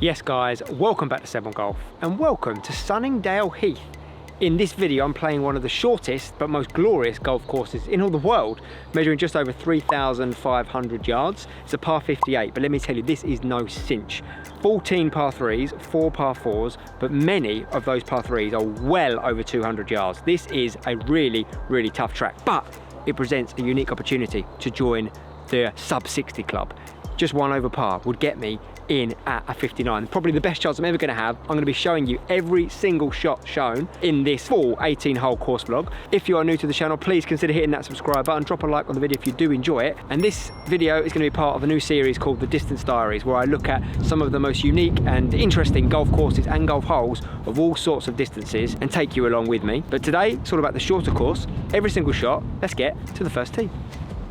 Yes guys, welcome back to 7 Golf and welcome to Sunningdale Heath. In this video I'm playing one of the shortest but most glorious golf courses in all the world, measuring just over 3,500 yards. It's a par 58, but let me tell you, this is no cinch. 14 par 3s, 4 par 4s, but many of those par 3s are well over 200 yards. This is a really tough track, but it presents a unique opportunity to join the sub 60 club. Just 1 over par would get me in at a 59. Probably the best chance I'm ever going to have. I'm going to be showing you every single shot shown in this full 18-hole course vlog. If you are new to the channel, please consider hitting that subscribe button, drop a like on the video if you do enjoy it. And this video is going to be part of a new series called the Distance Diaries, where I look at some of the most unique and interesting golf courses and golf holes of all sorts of distances and take you along with me. But today it's all about the shorter course, every single shot. Let's get to the first tee.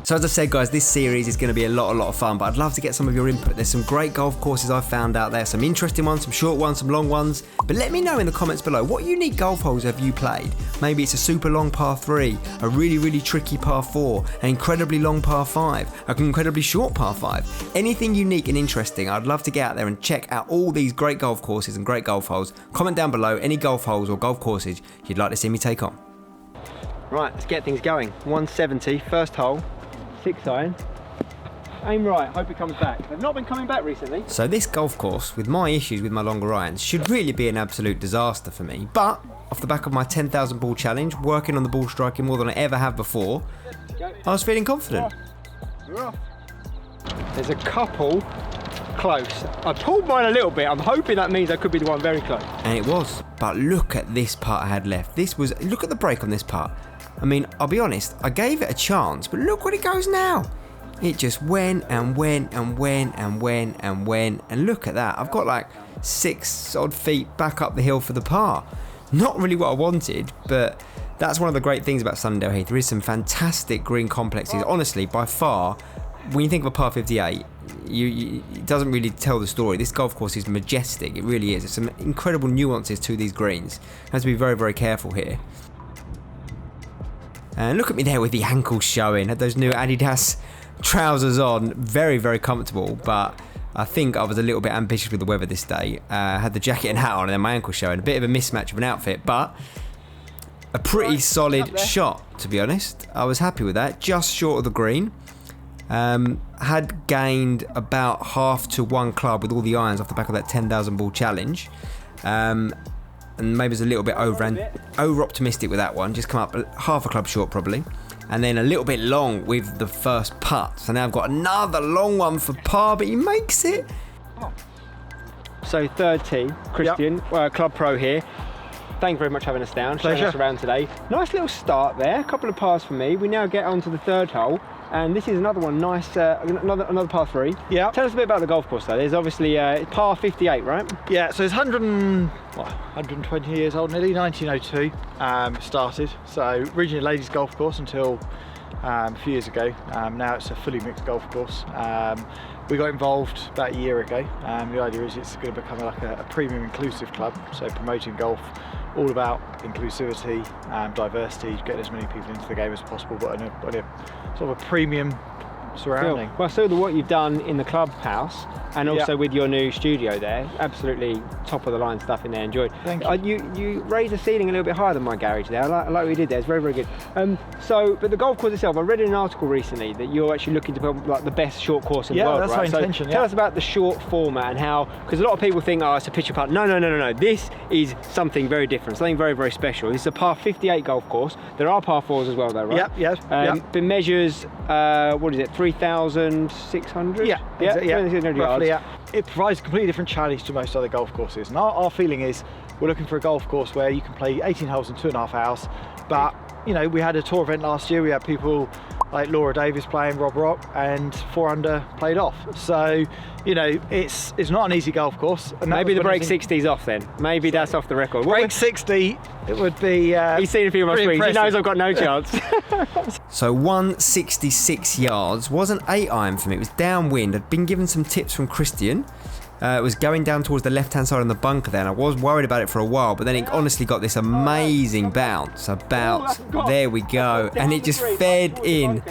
So as I said guys, this series is going to be a lot of fun, but I'd love to get some of your input. There's some great golf courses I've found out there, some interesting ones, some short ones, some long ones. But let me know in the comments below, what unique golf holes have you played? Maybe it's a super long par 3, a really tricky par 4, an incredibly long par 5, an incredibly short par 5. Anything unique and interesting, I'd love to get out there and check out all these great golf courses and great golf holes. Comment down below any golf holes or golf courses you'd like to see me take on. Right, let's get things going. 170, first hole. 6 iron. Aim right, hope it comes back. They've not been coming back recently. So this golf course, with my issues with my longer irons, should really be an absolute disaster for me. But off the back of my 10,000 ball challenge, working on the ball striking more than I ever have before, I was feeling confident. You're off. There's a couple close. I pulled mine a little bit. I'm hoping that means I could be the one very close. And it was. But look at this putt I had left. Look at the break on this putt. I mean, I'll be honest, I gave it a chance, but look where it goes now. It just went and went and went and went and went, and look at that. I've got like 6 odd feet back up the hill for the par. Not really what I wanted, but that's one of the great things about Sunningdale Heath. There is some fantastic green complexes. Honestly, by far, when you think of a par 58, it doesn't really tell the story. This golf course is majestic, it really is. There's some incredible nuances to these greens. You have to be very careful here. And look at me there with the ankles showing. Had those new Adidas trousers on. Very comfortable, but I think I was a little bit ambitious with the weather this day. Had the jacket and hat on and then my ankles showing. A bit of a mismatch of an outfit, but a pretty solid shot, to be honest. I was happy with that. Just short of the green. Had gained about half to 1 club with all the irons off the back of that 10,000 ball challenge. And maybe was a little bit over optimistic with that one. Just come up half a club short probably. And then a little bit long with the first putt. So now I've got another long one for par, but he makes it. So third tee, Kristian, Club Pro here. Thank you very much for having us down, showing us around today. Nice little start there, a couple of pars for me. We now get on to the third hole. And this is another one, nice, another par 3. Yeah. Tell us a bit about the golf course though. There's obviously par 58, right? Yeah, so it's 120 years old, nearly 1902 started. So originally a ladies golf course until a few years ago. Now it's a fully mixed golf course. We got involved about a year ago. The idea is it's going to become like a premium inclusive club, so promoting golf, all about inclusivity, diversity, getting as many people into the game as possible, but in a sort of a premium surrounding. Cool. Well, I saw what you've done in the clubhouse and also with your new studio there. Absolutely top of the line stuff in there. Enjoyed. Thank you. You raised the ceiling a little bit higher than my garage there. I like what you did there. It's very good. But the golf course itself, I read in an article recently that you're actually looking to build like the best short course in the world, that's right? my intention. Tell us about the short format and how, because a lot of people think, oh, it's a pitch and putt. No. This is something very different, something very special. This is a par 58 golf course. There are par 4s as well, though, right? Yep. It measures, what is it, 3,600? Yeah. Roughly, yeah. It provides a completely different challenge to most other golf courses. And our feeling is we're looking for a golf course where you can play 18 holes in 2.5 hours. But, you know, we had a tour event last year. We had people like Laura Davis playing, Rob Rock, and 4 under played off. So, you know, it's not an easy golf course. And maybe the break 60's off then. Maybe that's off the record. Break 60, it would be... He's seen a few of my screens. He knows I've got no chance. So 166 yards was an 8 iron for me. It was downwind. I'd been given some tips from Kristian. was going down towards the left-hand side on the bunker there, and I was worried about it for a while, but then it honestly got this amazing bounce. There we go. And it just fed in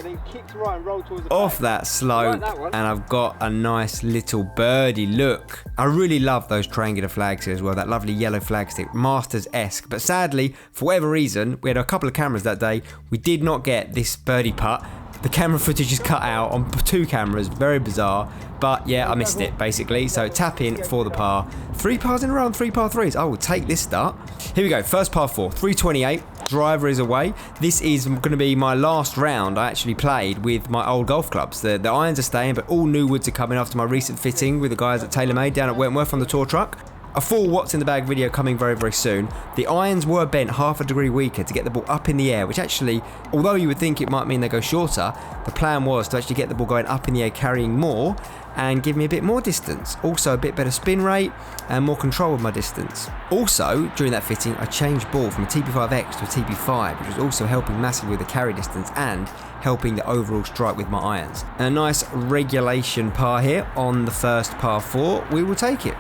off that slope, and I've got a nice little birdie. Look, I really love those triangular flags here as well, that lovely yellow flag stick, Masters-esque. But sadly, for whatever reason, we had a couple of cameras that day, we did not get this birdie putt. The camera footage is cut out on 2 cameras, very bizarre. But yeah, I missed it basically. So tap in for the par. 3 pars in a row and 3 par 3s. I will take this start. Here we go, first par 4, 328. Driver is away. This is going to be my last round I actually played with my old golf clubs. The irons are staying, but all new woods are coming after my recent fitting with the guys at TaylorMade down at Wentworth on the tour truck. A full What's in the Bag video coming very, very soon. The irons were bent half a degree weaker to get the ball up in the air, which actually, although you would think it might mean they go shorter, the plan was to actually get the ball going up in the air, carrying more, and give me a bit more distance. Also a bit better spin rate and more control of my distance. Also, during that fitting, I changed ball from a TP5X to a TP5, which was also helping massively with the carry distance and helping the overall strike with my irons. And a nice regulation par here on the first par 4. We will take it.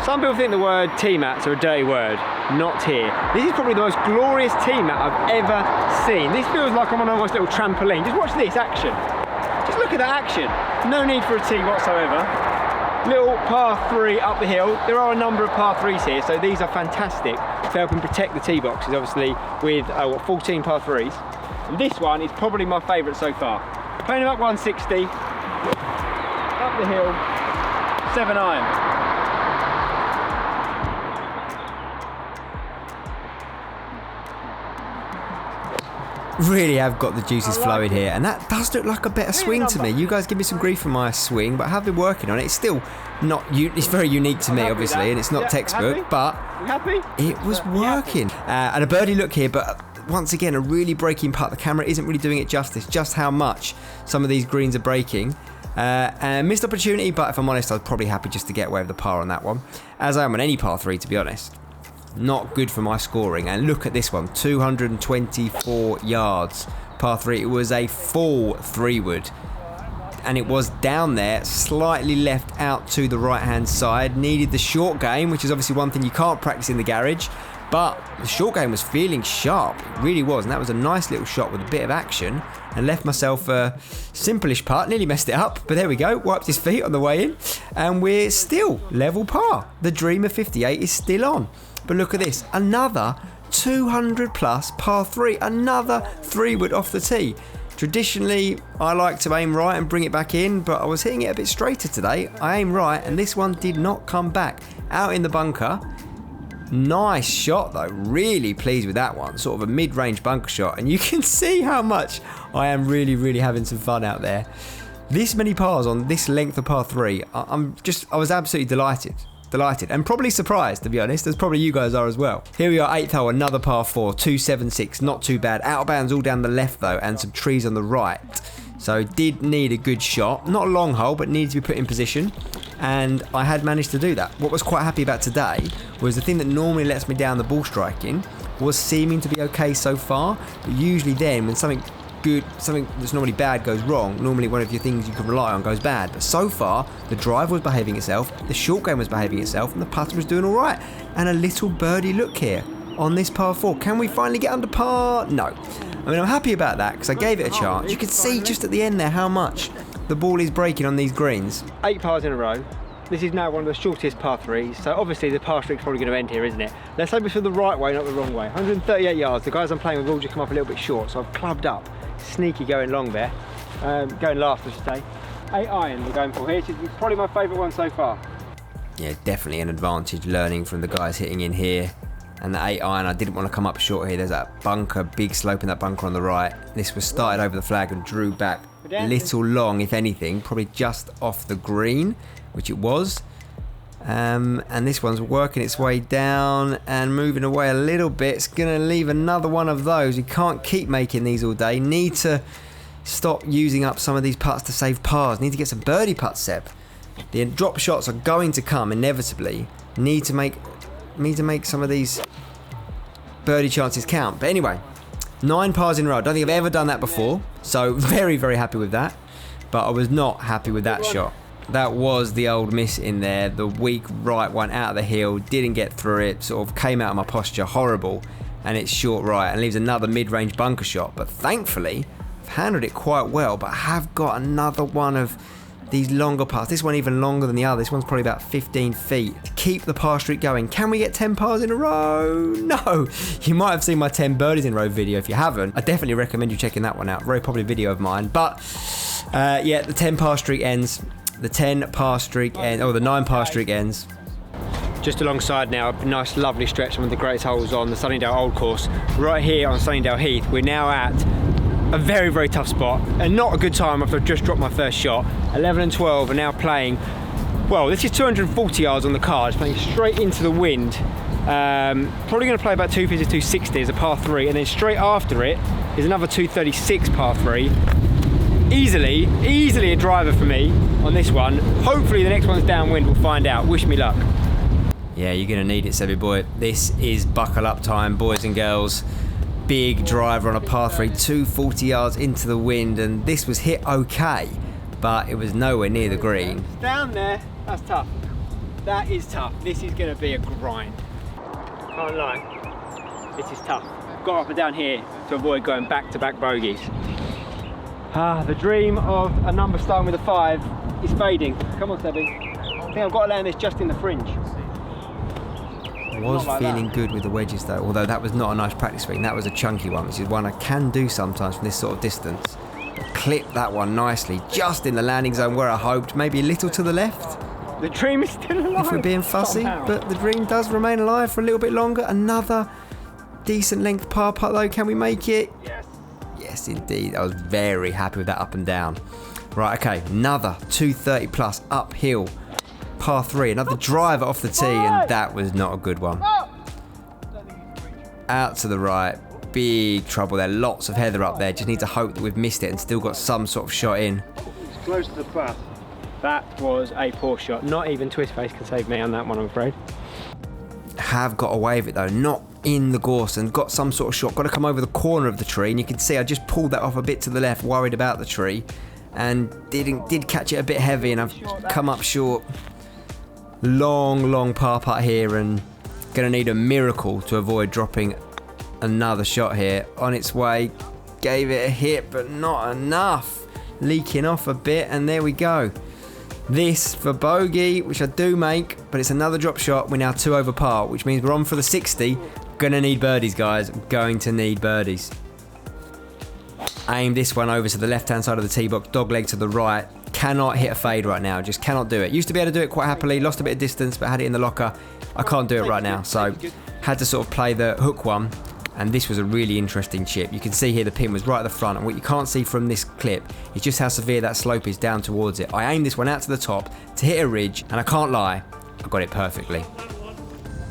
Some people think the word tee mats are a dirty word. Not here. This is probably the most glorious tee mat I've ever seen. This feels like I'm on a nice little trampoline. Just watch this action. Just look at that action. No need for a tee whatsoever. Little par 3 up the hill. There are a number of par 3s here, so these are fantastic for helping protect the tee boxes, obviously, with 14 par 3s. And this one is probably my favourite so far. Playing about 160, up the hill, 7 iron. Really have got the juices flowing here, and that does look like a better swing to me. You guys give me some grief for my swing, but I have been working on it. It's still not, it's very unique to me obviously, and it's not textbook, but it was working. And a birdie look here, but once again a really breaking putt. The camera isn't really doing it justice, just how much some of these greens are breaking. And missed opportunity, but if I'm honest, I was probably happy just to get away with the par on that one, as I am on any par 3 to be honest. Not good for my scoring. And look at this one, 224 yards, par 3. It was a full 3-wood, and it was down there, slightly left out to the right hand side. Needed the short game, which is obviously one thing you can't practice in the garage, but the short game was feeling sharp. It really was, and that was a nice little shot with a bit of action, and left myself a simple-ish putt. Nearly messed it up, but there we go. Wiped his feet on the way in, and we're still level par. The dream of 58 is still on. But look at this, another 200 plus par 3, another 3-wood off the tee. Traditionally, I like to aim right and bring it back in, but I was hitting it a bit straighter today. I aimed right, and this one did not come back. Out in the bunker. Nice shot though, really pleased with that one. Sort of a mid-range bunker shot, and you can see how much I am really having some fun out there. This many pars on this length of par 3, I was absolutely delighted, and probably surprised, to be honest, as probably you guys are as well. Here we are, 8th hole, another par 4, 276, not too bad. Out of bounds all down the left though, and some trees on the right. So did need a good shot, not a long hole, but needed to be put in position, and I had managed to do that. What I was quite happy about today was the thing that normally lets me down the ball striking was seeming to be okay so far, but usually then when something that's normally bad goes wrong, normally one of your things you can rely on goes bad. But so far, the drive was behaving itself, the short game was behaving itself, and the putter was doing all right. And a little birdie look here on this par 4. Can we finally get under par? No. I mean, I'm happy about that because I gave it a chance. You can see just at the end there how much the ball is breaking on these greens. 8 pars in a row. This is now one of the shortest par 3s, so obviously the par streak's probably going to end here, isn't it? Let's hope it's for the right way, not the wrong way. 138 yards. The guys I'm playing with will just come up a little bit short, so I've clubbed up. Sneaky going long there. Going last, I should say. 8 iron we're going for here. It's probably my favourite one so far. Yeah, definitely an advantage learning from the guys hitting in here. And the 8 iron, I didn't want to come up short here. There's that bunker, big slope in that bunker on the right. This was started over the flag and drew back little long, if anything, probably just off the green, which it was. And this one's working its way down and moving away a little bit. It's going to leave another one of those. You can't keep making these all day. Need to stop using up some of these putts to save pars. Need to get some birdie putts, Seb. The drop shots are going to come inevitably. Need to make some of these birdie chances count. But anyway, 9 pars in a row. I don't think I've ever done that before. So very happy with that. But I was not happy with that shot. That was the old miss in there. The weak right one out of the hill, didn't get through it, sort of came out of my posture, horrible, and it's short right and leaves another mid-range bunker shot. But thankfully, I've handled it quite well, but I have got another one of these longer pars. This one even longer than the other. This one's probably about 15 feet. To keep the par streak going. Can we get 10 pars in a row? No. You might have seen my 10 birdies in a row video. If you haven't, I definitely recommend you checking that one out. Very popular video of mine. But yeah, the 10 par streak ends. The 10 par streak ends, or the 9 par streak ends. Just alongside now, a nice lovely stretch, one of the greatest holes on the Sunningdale Old Course. Right here on Sunningdale Heath, we're now at a very, very tough spot, and not a good time after I've just dropped my first shot. 11 and 12 are now playing, well, this is 240 yards on the card, playing straight into the wind. Probably going to play about 250, 260 as a par 3, and then straight after it is another 236 par 3. Easily a driver for me on this one. Hopefully the next one's downwind, we'll find out. Wish me luck. Yeah, you're going to need it, Sebby boy. This is buckle up time, boys and girls. Big driver on a par 3, 240 yards into the wind, and this was hit okay, but it was nowhere near the green. It's down there, that's tough. That is tough. This is going to be a grind. Can't lie, this is tough. Got up and down here to avoid going back-to-back bogeys. The dream of a number starting with a 5 is fading. Come on, Sebby. I think I've got to land this just in the fringe. Was feeling good with the wedges though, although that was not a nice practice swing. That was a chunky one, which is one I can do sometimes from this sort of distance. But clip that one nicely, just in the landing zone where I hoped, maybe a little to the left. The dream is still alive. If we're being fussy, but the dream does remain alive for a little bit longer. Another decent length par putt though, can we make it? Yes. Yes, indeed. I was very happy with that up and down. Right, okay, another 230 plus uphill. Par 3, another driver off the tee, and that was not a good one. Out to the right, big trouble there, lots of heather up there. Just need to hope that we've missed it and still got some sort of shot in. It's close to the path. That was a poor shot. Not even Twist Face can save me on that one, I'm afraid. Have got away with it though, not in the gorse, and got some sort of shot. Got to come over the corner of the tree, and you can see I just pulled that off a bit to the left, worried about the tree, and did catch it a bit heavy, and I've come up short. Long par putt here, and gonna need a miracle to avoid dropping another shot here. On its way, gave it a hit, but not enough. Leaking off a bit, and there we go. This for bogey, which I do make, but it's another drop shot. We're now 2 over par, which means we're on for the 60. Gonna need birdies, guys. I'm going to need birdies. Aim this one over to the left-hand side of the tee box, dog leg to the right. Cannot hit a fade right now, just cannot do it. Used to be able to do it quite happily, lost a bit of distance, but had it in the locker. I can't do it right now, so had to sort of play the hook one, and this was a really interesting chip. You can see here the pin was right at the front, and what you can't see from this clip is just how severe that slope is down towards it. I aimed this one out to the top to hit a ridge, and I can't lie, I got it perfectly.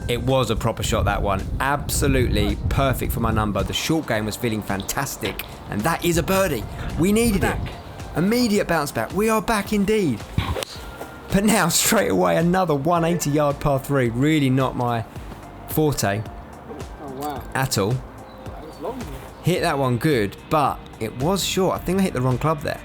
It was a proper shot, that one. Absolutely perfect for my number. The short game was feeling fantastic, and that is a birdie. We needed it. Immediate bounce back. We are back indeed. But now straight away another 180 yard par 3. Really not my forte at all. Hit that one good, but it was short. I think I hit the wrong club there.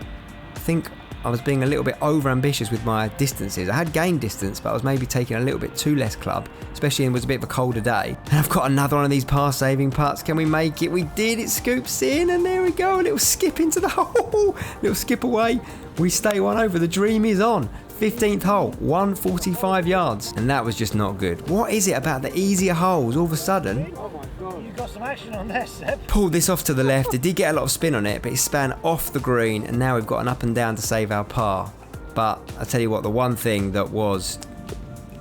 I think I was being a little bit over ambitious with my distances. I had gained distance, but I was maybe taking a little bit too less club, especially when it was a bit of a colder day. And I've got another one of these par saving putts. Can we make it? We did. It scoops in, and there we go. A little skip into the hole. Little skip away. We stay one over. The dream is on. 15th hole, 145 yards. And that was just not good. What is it about the easier holes all of a sudden? You've got some action on there, Seb. Pulled this off to the left. It did get a lot of spin on it, but it span off the green, and now we've got an up and down to save our par. But I tell you what, the one thing that was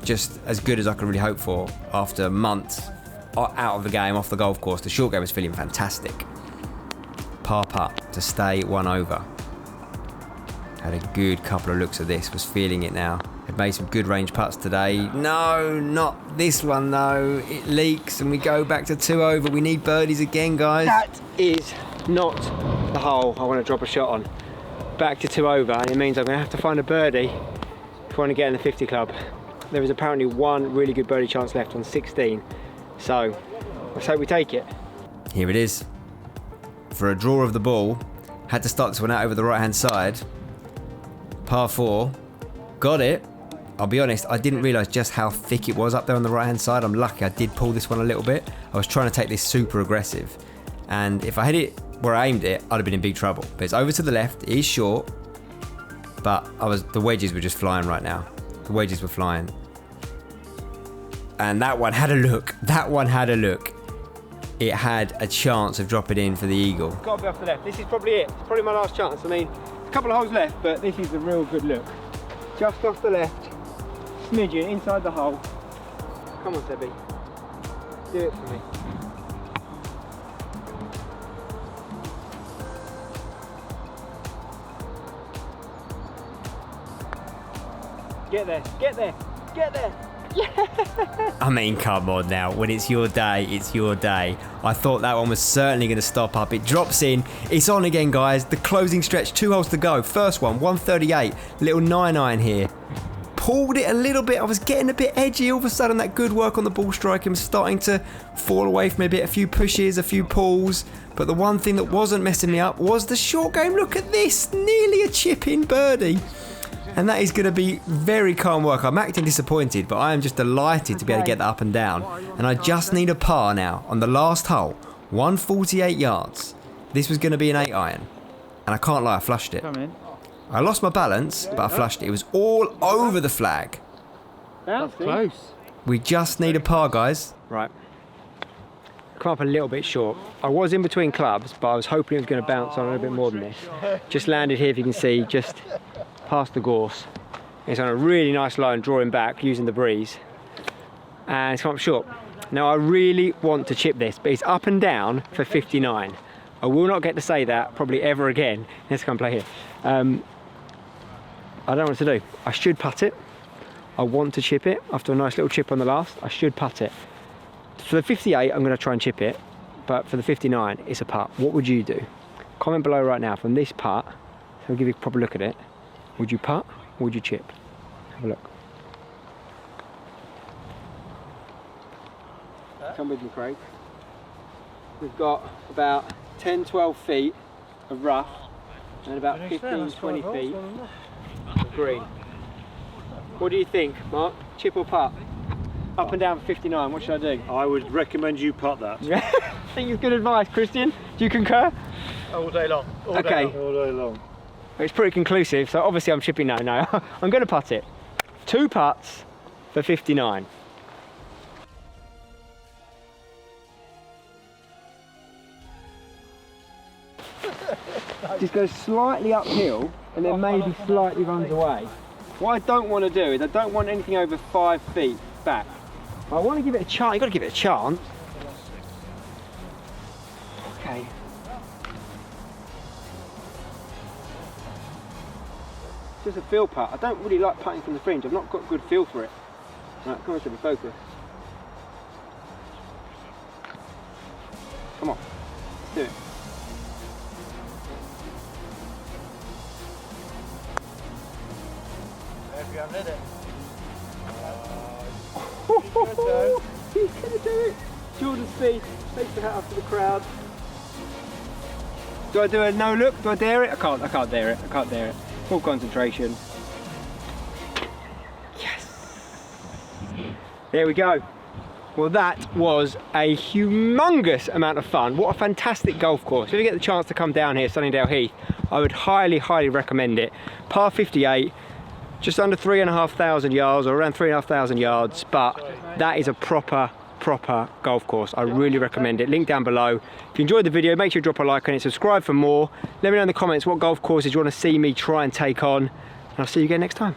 just as good as I could really hope for after months out of the game, off the golf course, the short game was feeling fantastic. Par putt to stay 1 over. Had a good couple of looks at this, was feeling it now. Had made some good range putts today. No, not this one though. It leaks and we go back to 2 over. We need birdies again, guys. That is not the hole I want to drop a shot on. Back to 2 over, and it means I'm going to have to find a birdie if I want to get in the 50 club. There is apparently one really good birdie chance left on 16, so let's hope we take it. Here it is. For a draw of the ball, had to start this one out over the right hand side. Par 4. got it. I'll be honest, I didn't realise just how thick it was up there on the right hand side. I'm lucky I did pull this one a little bit. I was trying to take this super aggressive, and if I hit it where I aimed it, I'd have been in big trouble. But it's over to the left, it is short, but the wedges were just flying right now. The wedges were flying. And that one had a look. That one had a look. It had a chance of dropping in for the eagle. It's got to be off the left. This is probably it. It's probably my last chance. I mean, a couple of holes left, but this is a real good look. Just off the left, smidgen inside the hole. Come on, Sebby. Do it for me. Get there, get there, get there. Yeah. I mean, come on now. When it's your day, it's your day. I thought that one was certainly going to stop up. It drops in. It's on again, guys. The closing stretch, 2 holes to go. First one, 138. Little 9-iron here. Pulled it a little bit. I was getting a bit edgy. All of a sudden, that good work on the ball striking was starting to fall away from me a bit. A few pushes, a few pulls. But the one thing that wasn't messing me up was the short game. Look at this. Nearly a chip-in birdie. And that is going to be very calm work. I'm acting disappointed, but I am just delighted to be able to get that up and down. And I just need a par now on the last hole. 148 yards. This was going to be an 8-iron. And I can't lie, I flushed it. Come in. I lost my balance, but I flushed it. It was all over the flag. That's close. We just need a par, guys. Right. Come up a little bit short. I was in between clubs, but I was hoping it was going to bounce on a little bit more than this. Just landed here, if you can see, just past the gorse. It's on a really nice line, drawing back, using the breeze. And it's come up short. Now, I really want to chip this, but it's up and down for 59. I will not get to say that probably ever again. Let's come play here. I don't know what to do. I should putt it. I want to chip it. After a nice little chip on the last, I should putt it. For the 58, I'm going to try and chip it. But for the 59, it's a putt. What would you do? Comment below right now from this putt. So I'll give you a proper look at it. Would you putt or would you chip? Have a look. Come with me, Craig. We've got about 10-12 feet of rough and about 15-20 feet of green. What do you think, Mark? Chip or putt? Up and down for 59, what should I do? I would recommend you putt that. I think it's good advice, Kristian. Do you concur? All day long. Okay. All day long. It's pretty conclusive, so obviously I'm chipping now. No, I'm going to putt it. 2 putts for 59. Just goes slightly uphill and then maybe slightly runs away. What I don't want to do is I don't want anything over 5 feet back. I want to give it a chance. You've got to give it a chance. Okay. Just a feel putt. I don't really like putting from the fringe. I've not got a good feel for it. Right, come on, Sebby, focus. Come on, let's do it. Maybe I've hit it. He's gonna do it. Jordan Speed takes the hat off to the crowd. Do I do a no look? Do I dare it? I can't dare it. I can't dare it. Full concentration. Yes. There we go. Well, that was a humongous amount of fun. What a fantastic golf course. If you get the chance to come down here, Sunningdale Heath, I would highly, highly recommend it. Par 58, just under 3,500 yards, or around 3,500 yards, but that is a proper golf course. I really recommend it. Link down below. If you enjoyed the video, make sure you drop a like on it, subscribe for more. Let me know in the comments what golf courses you want to see me try and take on, and I'll see you again next time.